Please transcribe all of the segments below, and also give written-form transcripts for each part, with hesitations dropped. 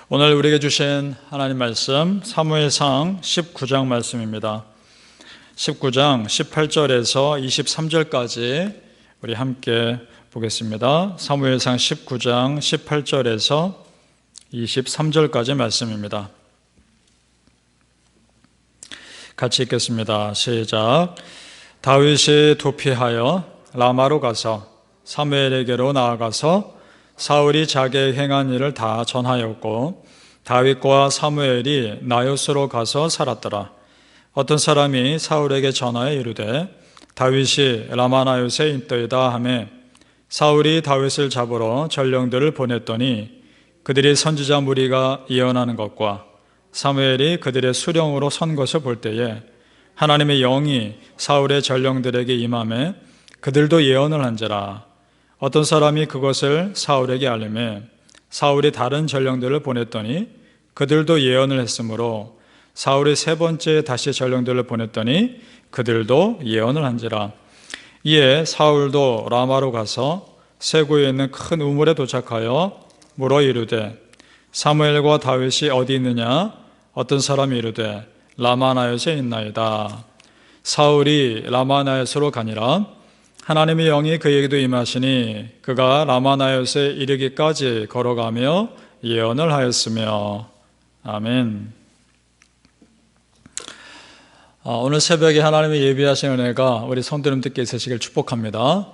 오늘 우리에게 주신 하나님 말씀 사무엘상 19장 말씀입니다. 19장 18절에서 23절까지 우리 함께 보겠습니다. 사무엘상 19장 18절에서 23절까지 말씀입니다. 같이 읽겠습니다. 시작. 다윗이 도피하여 라마로 가서 사무엘에게로 나아가서 사울이 자기의 행한 일을 다 전하였고 다윗과 사무엘이 나요스로 가서 살았더라. 어떤 사람이 사울에게 전하여 이르되 다윗이 라마나요스에 있더이다 하매 사울이 다윗을 잡으러 전령들을 보냈더니 그들이 선지자 무리가 예언하는 것과 사무엘이 그들의 수령으로 선 것을 볼 때에 하나님의 영이 사울의 전령들에게 임하매 그들도 예언을 한지라. 어떤 사람이 그것을 사울에게 알리매 사울이 다른 전령들을 보냈더니 그들도 예언을 했으므로 사울이 세 번째 다시 전령들을 보냈더니 그들도 예언을 한지라. 이에 사울도 라마로 가서 세구에 있는 큰 우물에 도착하여 물어 이르되 사무엘과 다윗이 어디 있느냐? 어떤 사람이 이르되 라마나요스에 있나이다. 사울이 라마나요스로 가니라. 하나님의 영이 그에게도 임하시니 그가 라마나요스에 이르기까지 걸어가며 예언을 하였으며. 아멘. 오늘 새벽에 하나님의 예비하신 은혜가 우리 성도님들께 있으시길 축복합니다.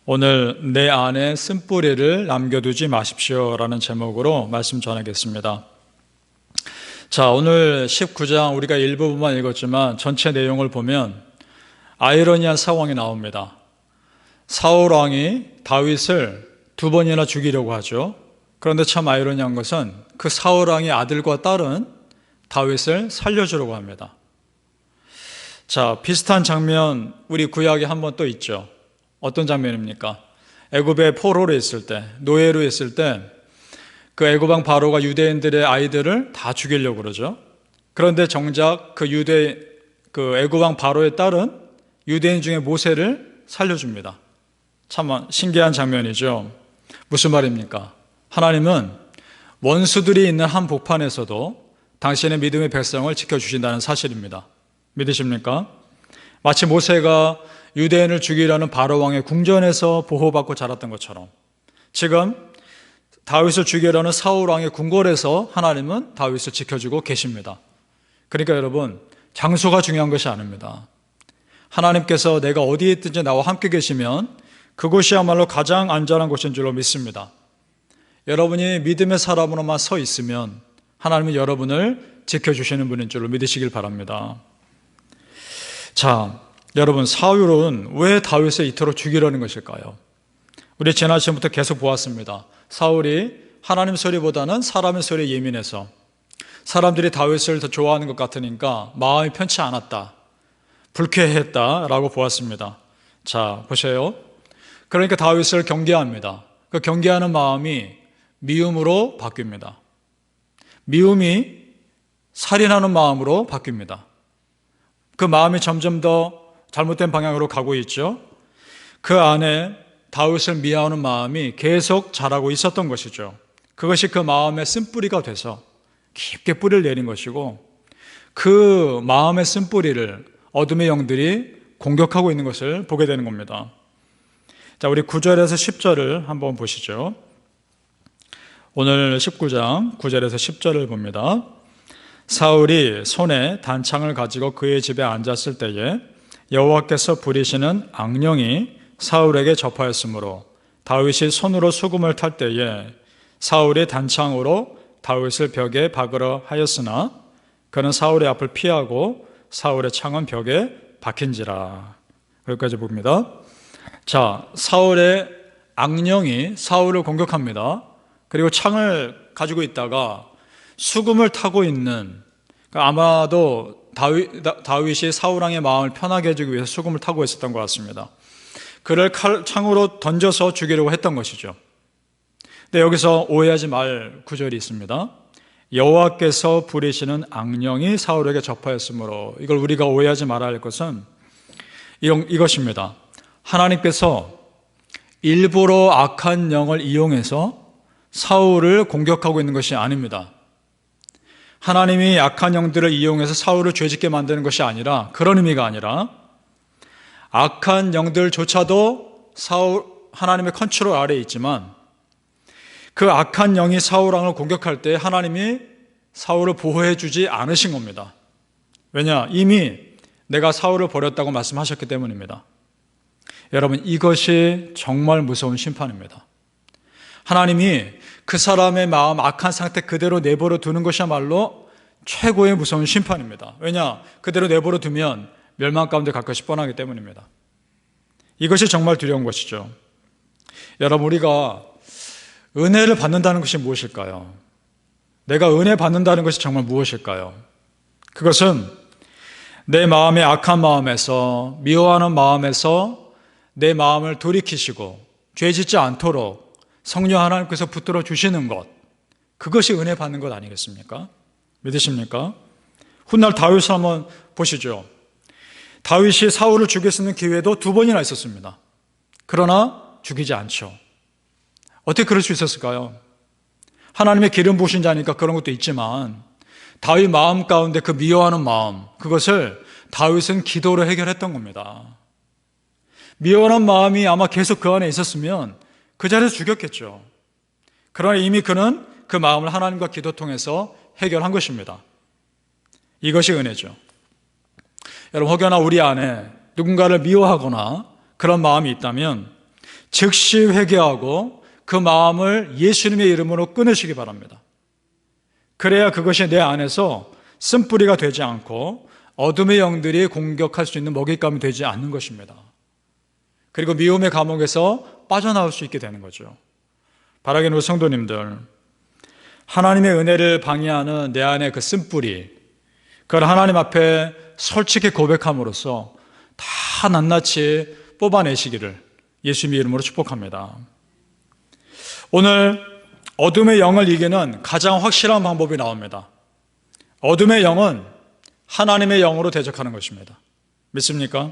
오늘 내 안에 쓴뿌리를 남겨두지 마십시오라는 제목으로 말씀 전하겠습니다. 자, 오늘 19장 우리가 일부분만 읽었지만 전체 내용을 보면 아이러니한 상황이 나옵니다. 사울 왕이 다윗을 두 번이나 죽이려고 하죠. 그런데 참 아이러니한 것은 그 사울 왕의 아들과 딸은 다윗을 살려주려고 합니다. 자, 비슷한 장면 우리 구약에 한 번 또 있죠. 어떤 장면입니까? 애굽에 포로로 있을 때, 노예로 있을 때 그 애굽 왕 바로가 유대인들의 아이들을 다 죽이려고 그러죠. 그런데 정작 그 애굽 왕 바로의 딸은 유대인 중에 모세를 살려줍니다. 참 신기한 장면이죠. 무슨 말입니까? 하나님은 원수들이 있는 한 복판에서도 당신의 믿음의 백성을 지켜주신다는 사실입니다. 믿으십니까? 마치 모세가 유대인을 죽이려는 바로왕의 궁전에서 보호받고 자랐던 것처럼 지금 다윗을 죽이려는 사울왕의 궁궐에서 하나님은 다윗을 지켜주고 계십니다. 그러니까 여러분, 장소가 중요한 것이 아닙니다. 하나님께서 내가 어디에 있든지 나와 함께 계시면 그곳이야말로 가장 안전한 곳인 줄로 믿습니다. 여러분이 믿음의 사람으로만 서 있으면 하나님은 여러분을 지켜주시는 분인 줄로 믿으시길 바랍니다. 자, 여러분, 사울은 왜 다윗을 이토록 죽이려는 것일까요? 우리 지난 시간부터 계속 보았습니다. 사울이 하나님 소리보다는 사람의 소리에 예민해서 사람들이 다윗을 더 좋아하는 것 같으니까 마음이 편치 않았다, 불쾌했다라고 보았습니다. 자, 보세요. 그러니까 다윗을 경계합니다. 그 경계하는 마음이 미움으로 바뀝니다. 미움이 살인하는 마음으로 바뀝니다. 그 마음이 점점 더 잘못된 방향으로 가고 있죠. 그 안에 다윗을 미워하는 마음이 계속 자라고 있었던 것이죠. 그것이 그 마음의 쓴뿌리가 돼서 깊게 뿌리를 내린 것이고 그 마음의 쓴뿌리를 어둠의 영들이 공격하고 있는 것을 보게 되는 겁니다. 자, 우리 9절에서 10절을 한번 보시죠. 오늘 19장 9절에서 10절을 봅니다. 사울이 손에 단창을 가지고 그의 집에 앉았을 때에 여호와께서 부리시는 악령이 사울에게 접하였으므로 다윗이 손으로 수금을 탈 때에 사울이 단창으로 다윗을 벽에 박으려 하였으나 그는 사울의 앞을 피하고 사울의 창은 벽에 박힌지라. 여기까지 봅니다. 자, 사울의 악령이 사울을 공격합니다. 그리고 창을 가지고 있다가 수금을 타고 있는, 그러니까 아마도 다윗이 사울왕의 마음을 편하게 해주기 위해서 수금을 타고 있었던 것 같습니다. 그를 창으로 던져서 죽이려고 했던 것이죠. 근데 여기서 오해하지 말 구절이 있습니다. 여호와께서 부리시는 악령이 사울에게 접하였으므로, 이걸 우리가 오해하지 말아야 할 것은 이것입니다. 하나님께서 일부러 악한 영을 이용해서 사울을 공격하고 있는 것이 아닙니다. 하나님이 악한 영들을 이용해서 사울을 죄짓게 만드는 것이 아니라, 그런 의미가 아니라 악한 영들조차도 하나님의 컨트롤 아래에 있지만 그 악한 영이 사울 왕을 공격할 때 하나님이 사울을 보호해 주지 않으신 겁니다. 왜냐? 이미 내가 사울을 버렸다고 말씀하셨기 때문입니다. 여러분, 이것이 정말 무서운 심판입니다. 하나님이 그 사람의 마음 악한 상태 그대로 내버려 두는 것이야말로 최고의 무서운 심판입니다. 왜냐? 그대로 내버려 두면 멸망 가운데 갈 것이 뻔하기 때문입니다. 이것이 정말 두려운 것이죠. 여러분, 우리가 은혜를 받는다는 것이 무엇일까요? 내가 은혜 받는다는 것이 정말 무엇일까요? 그것은 내 마음의 악한 마음에서, 미워하는 마음에서 내 마음을 돌이키시고 죄짓지 않도록 성령 하나님께서 붙들어 주시는 것, 그것이 은혜 받는 것 아니겠습니까? 믿으십니까? 훗날 다윗을 한번 보시죠. 다윗이 사울을 죽일 수 있는 기회도 2번이나 있었습니다. 그러나 죽이지 않죠. 어떻게 그럴 수 있었을까요? 하나님의 기름 부으신 자니까 그런 것도 있지만 다윗 마음 가운데 그 미워하는 마음, 그것을 다윗은 기도로 해결했던 겁니다. 미워하는 마음이 아마 계속 그 안에 있었으면 그 자리에서 죽였겠죠. 그러나 이미 그는 그 마음을 하나님과 기도 통해서 해결한 것입니다. 이것이 은혜죠. 여러분, 혹여나 우리 안에 누군가를 미워하거나 그런 마음이 있다면 즉시 회개하고 그 마음을 예수님의 이름으로 끊으시기 바랍니다. 그래야 그것이 내 안에서 쓴뿌리가 되지 않고 어둠의 영들이 공격할 수 있는 먹잇감이 되지 않는 것입니다. 그리고 미움의 감옥에서 빠져나올 수 있게 되는 거죠. 바라기는 우리 성도님들, 하나님의 은혜를 방해하는 내 안의 그 쓴뿌리, 그걸 하나님 앞에 솔직히 고백함으로써 다 낱낱이 뽑아내시기를 예수님의 이름으로 축복합니다. 오늘 어둠의 영을 이기는 가장 확실한 방법이 나옵니다. 어둠의 영은 하나님의 영으로 대적하는 것입니다. 믿습니까?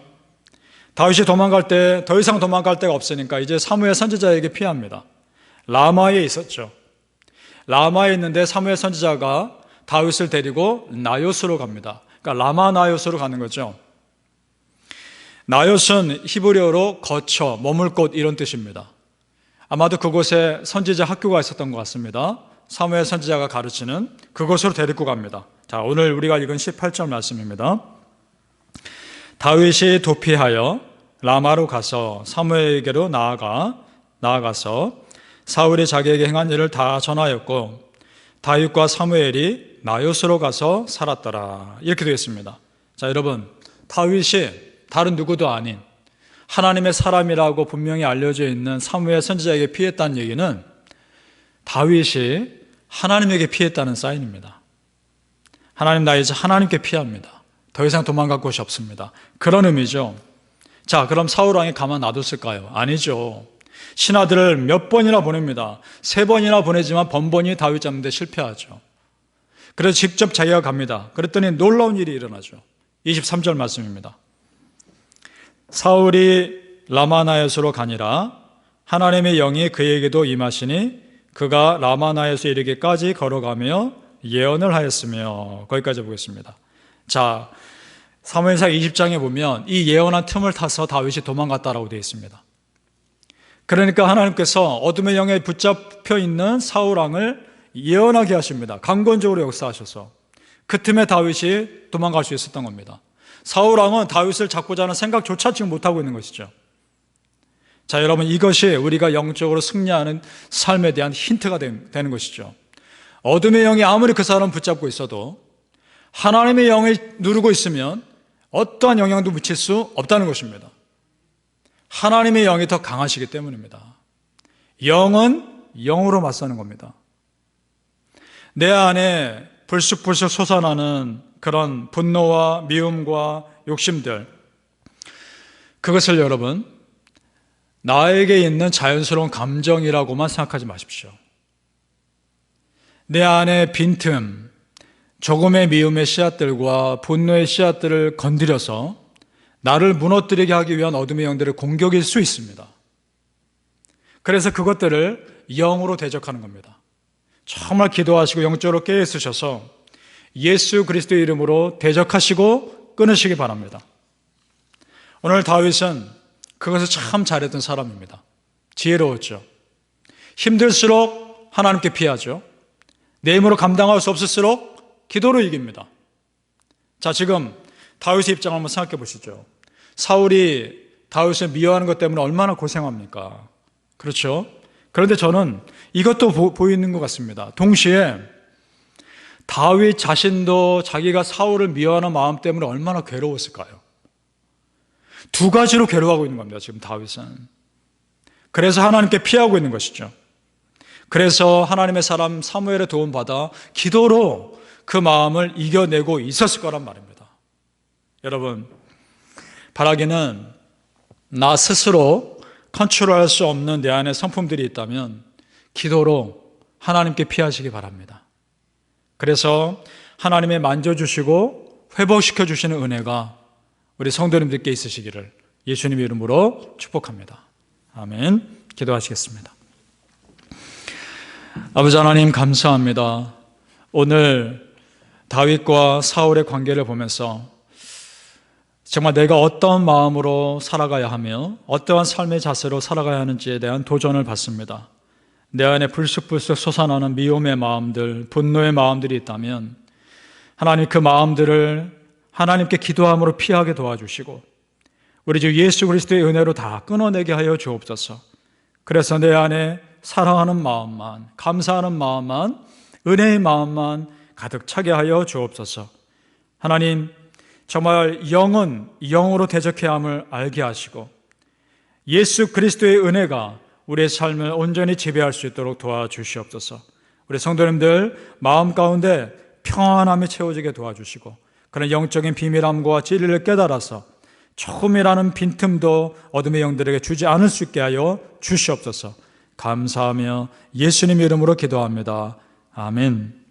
다윗이 도망갈 때 더 이상 도망갈 데가 없으니까 이제 사무엘 선지자에게 피합니다. 라마에 있었죠. 라마에 있는데 사무엘 선지자가 다윗을 데리고 나요스로 갑니다. 그러니까 라마 나요스로 가는 거죠. 나요스는 히브리어로 거처, 머물 곳 이런 뜻입니다. 아마도 그곳에 선지자 학교가 있었던 것 같습니다. 사무엘 선지자가 가르치는 그곳으로 데리고 갑니다. 자, 오늘 우리가 읽은 18절 말씀입니다. 다윗이 도피하여 라마로 가서 사무엘에게로 나아가서 사울이 자기에게 행한 일을 다 전하였고 다윗과 사무엘이 나요스로 가서 살았더라. 이렇게 되어 있습니다. 자, 여러분, 다윗이 다른 누구도 아닌 하나님의 사람이라고 분명히 알려져 있는 사무엘 선지자에게 피했다는 얘기는 다윗이 하나님에게 피했다는 사인입니다. 하나님, 나 이제 하나님께 피합니다. 더 이상 도망갈 곳이 없습니다. 그런 의미죠. 자, 그럼 사울 왕이 가만 놔뒀을까요? 아니죠. 신하들을 몇 번이나 보냅니다. 3번이나 보내지만 번번이 다윗 잡는 데 실패하죠. 그래서 직접 자기가 갑니다. 그랬더니 놀라운 일이 일어나죠. 23절 말씀입니다. 사울이 라마나요스로 가니라 하나님의 영이 그에게도 임하시니 그가 라마나요스에 이르기까지 걸어가며 예언을 하였으며, 거기까지 보겠습니다. 자, 사무엘상 20장에 보면 이 예언한 틈을 타서 다윗이 도망갔다라고 되어 있습니다. 그러니까 하나님께서 어둠의 영에 붙잡혀 있는 사울 왕을 예언하게 하십니다. 강권적으로 역사하셔서 그 틈에 다윗이 도망갈 수 있었던 겁니다. 사울 왕은 다윗을 잡고자 하는 생각조차 지금 못하고 있는 것이죠. 자, 여러분, 이것이 우리가 영적으로 승리하는 삶에 대한 힌트가 되는 것이죠. 어둠의 영이 아무리 그 사람을 붙잡고 있어도 하나님의 영을 누르고 있으면 어떠한 영향도 미칠 수 없다는 것입니다. 하나님의 영이 더 강하시기 때문입니다. 영은 영으로 맞서는 겁니다. 내 안에 불쑥불쑥 솟아나는 그런 분노와 미움과 욕심들, 그것을 여러분 나에게 있는 자연스러운 감정이라고만 생각하지 마십시오. 내 안에 빈틈, 조금의 미움의 씨앗들과 분노의 씨앗들을 건드려서 나를 무너뜨리게 하기 위한 어둠의 영들의 공격일 수 있습니다. 그래서 그것들을 영으로 대적하는 겁니다. 정말 기도하시고 영적으로 깨어있으셔서 예수 그리스도의 이름으로 대적하시고 끊으시기 바랍니다. 오늘 다윗은 그것을 참 잘했던 사람입니다. 지혜로웠죠. 힘들수록 하나님께 피하죠. 내 힘으로 감당할 수 없을수록 기도로 이깁니다. 자, 지금 다윗의 입장을 한번 생각해 보시죠. 사울이 다윗을 미워하는 것 때문에 얼마나 고생합니까? 그렇죠? 그런데 저는 이것도 보이는 것 같습니다. 동시에 다윗 자신도 자기가 사울을 미워하는 마음 때문에 얼마나 괴로웠을까요? 두 가지로 괴로워하고 있는 겁니다, 지금 다윗은. 그래서 하나님께 피하고 있는 것이죠. 그래서 하나님의 사람 사무엘의 도움받아 기도로 그 마음을 이겨내고 있었을 거란 말입니다. 여러분, 바라기는 나 스스로 컨트롤할 수 없는 내 안에 성품들이 있다면 기도로 하나님께 피하시기 바랍니다. 그래서 하나님의 만져주시고 회복시켜주시는 은혜가 우리 성도님들께 있으시기를 예수님 이름으로 축복합니다. 아멘. 기도하시겠습니다. 아버지 하나님 감사합니다. 오늘 다윗과 사울의 관계를 보면서 정말 내가 어떤 마음으로 살아가야 하며 어떠한 삶의 자세로 살아가야 하는지에 대한 도전을 받습니다. 내 안에 불쑥불쑥 솟아나는 미움의 마음들, 분노의 마음들이 있다면 하나님 그 마음들을 하나님께 기도함으로 피하게 도와주시고 우리 주 예수 그리스도의 은혜로 다 끊어내게 하여 주옵소서. 그래서 내 안에 사랑하는 마음만, 감사하는 마음만, 은혜의 마음만 가득 차게 하여 주옵소서. 하나님, 정말 영은 영으로 대적해야 함을 알게 하시고 예수 그리스도의 은혜가 우리의 삶을 온전히 지배할 수 있도록 도와주시옵소서. 우리 성도님들 마음 가운데 평안함이 채워지게 도와주시고 그런 영적인 비밀함과 진리를 깨달아서 조금이라는 빈틈도 어둠의 영들에게 주지 않을 수 있게 하여 주시옵소서. 감사하며 예수님 이름으로 기도합니다. 아멘.